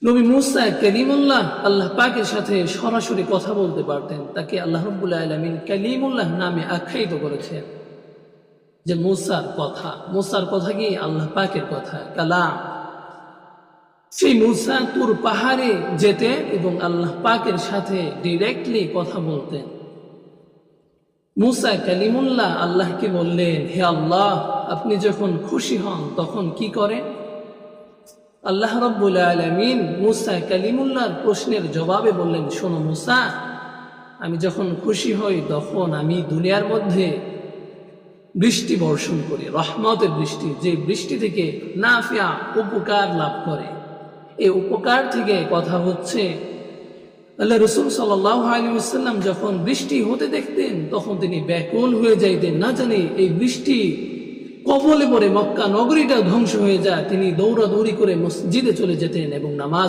নবী মুসা কালিমুল্লাহ আল্লাহ পাকের সাথে সরাসরি কথা বলতে পারতেন। তাকে আল্লাহ রাব্বুল আলামিন কালিমুল্লাহ নামে আখ্যায়িত করেছেন, যে মুসার কথা কি আল্লাহ পাকের কথা, কালাম। সেই মুসা তুর পাহাড়ে যেতেন এবং আল্লাহ পাকের সাথে ডিরেক্টলি কথা বলতেন। মুসা কালিমুল্লাহ আল্লাহকে বললেন, হে আল্লাহ, আপনি যখন খুশি হন তখন কি করেন? আল্লাহ রাব্বুল আলামিন মুসা কালিমুল্লাহর প্রশ্নের জবাবে বললেন, শোনো মুসা, আমি যখন খুশি হই তখন আমি দুনিয়ার মধ্যে বৃষ্টি বর্ষণ করি, রহমতের বৃষ্টি, যে বৃষ্টি থেকে নাফিয়া উপকার লাভ করে। এই উপকার থেকে কথা হচ্ছে, আল্লাহ রাসূল সাল্লাল্লাহু আলাইহি ওয়াসাল্লাম যখন বৃষ্টি হতে দেখতেন তখন তিনি ব্যাকুল হয়ে যাইতেন, না জানি এই বৃষ্টি কবলে পড়ে মক্কা নগরীটা ধ্বংস হয়ে যায়। তিনি দৌড়াদৌড়ি করে মসজিদে চলে যেতেন এবং নামাজ